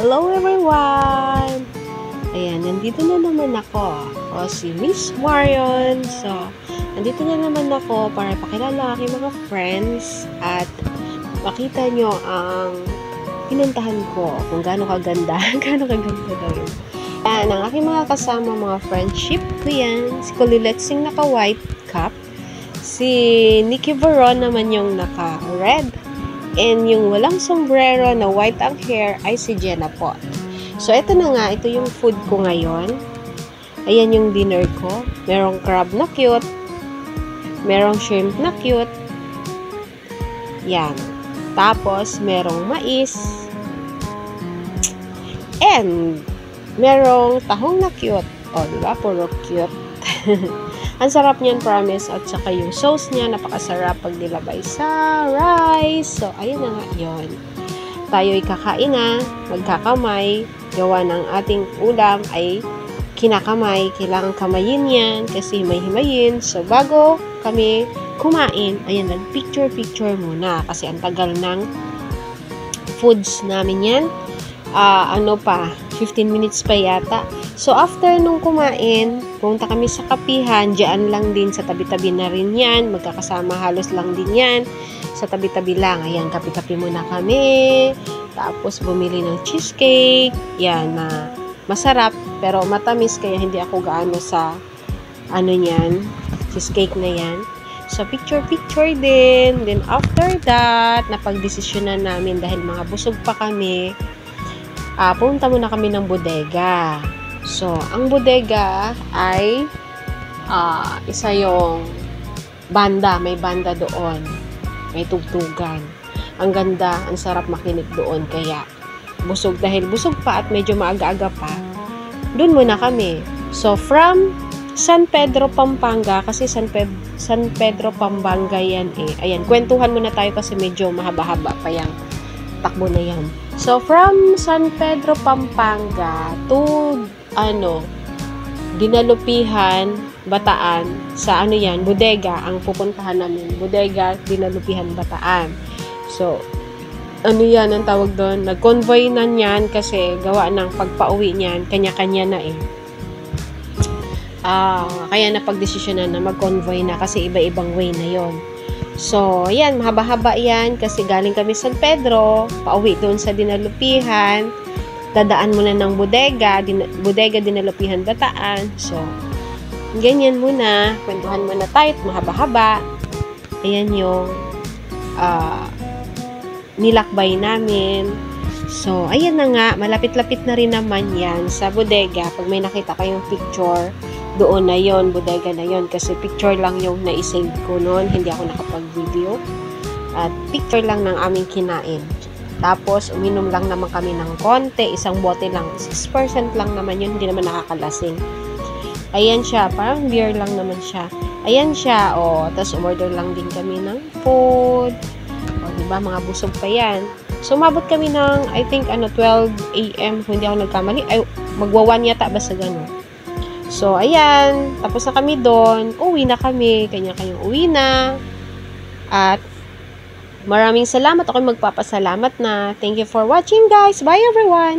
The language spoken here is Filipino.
Hello everyone! Ayan, nandito na naman ako. O si Miss Marion. So, nandito na naman ako para pakilala aking mga friends at makita nyo ang pinuntahan ko. Kung gaano kaganda. Gaano kaganda daw yun. Ayan, ang aking mga kasama, mga friendship ko yan. Si Kuliletsing naka-white cap. Si Nikki Veron naman yung naka-red. And yung walang sombrero na white ang hair ay si Jenna po. So, ito na nga. Ito yung food ko ngayon. Ayan yung dinner ko. Merong crab na cute. Merong shrimp na cute. Yan. Tapos, merong mais. And, merong tahong na cute. O, diba? Puro cute. Ang sarap niyan, promise. At saka yung sauce niya, napakasarap pag nilabay sa rice. So, ayun na nga yun. Tayo'y kakain na, magkakamay. Gawa ng ating ulam ay kinakamay. Kailangan kamayin yan kasi himay-himayin. So, bago kami kumain, ayan, nag-picture-picture muna. Kasi ang tagal ng foods namin yan. 15 minutes pa yata. So, after nung kumain, punta kami sa kapihan, dyan lang din, sa tabi-tabi na rin yan, magkakasama halos lang din yan, sa tabi-tabi lang, ayan, kapi-kapi muna kami, tapos bumili ng cheesecake, yan, na masarap, pero matamis, kaya hindi ako gaano sa, cheesecake na yan. So, picture-picture din, then after that, napag-desisyonan namin, dahil mga busog pa kami, punta muna kami ng bodega. So, ang bodega ay isa yung banda. May banda doon. May tugtugan. Ang ganda, ang sarap makinig doon. Kaya, busog dahil busog pa at medyo maaga-aga pa, doon muna kami. So, from San Pedro, Pampanga, kasi San Pedro, Pampanga yan eh. Ayan, kwentuhan muna tayo kasi medyo mahaba-haba pa yung takbo na yan. So, from San Pedro, Pampanga to, Dinalupihan, Bataan, sa bodega, ang pupuntahan namin. Bodega, Dinalupihan, Bataan. So, ang tawag doon? Nag-convoy na niyan kasi gawa ng pagpa-uwi niyan, kanya-kanya na eh. Kaya napag-desisyonan na mag-convoy na kasi iba-ibang way na yon. So, ayan, mahaba-haba yan kasi galing kami San Pedro, pauwi doon sa Dinalupihan, dadaan muna ng bodega, Dinalupihan, Bataan. So, ganyan muna, kwentuhan muna tayo, mahaba-haba. Ayan yung nilakbay namin. So, ayan na nga, malapit-lapit na rin naman yan sa bodega. Pag may nakita kayong picture, doon na yon, bodega na yon, kasi picture lang yung na-save ko noon, hindi ako nakapag-video, at picture lang ng aming kinain. Tapos uminom lang naman kami ng konti, isang bote lang, 6% lang naman yun, hindi naman nakakalasing. Ayan siya, parang beer lang naman siya. Ayan siya, tapos umorder lang din kami ng food, diba, mga busog pa yan. So umabot kami ng, I think 12 AM, kung hindi ako nagkamali, ay magwa 1 yata, basta gano'n. So, ayan. Tapos na kami doon. Uwi na kami. Kanya-kanyang uwi na. At maraming salamat. Ako'y magpapasalamat na. Thank you for watching, guys. Bye, everyone!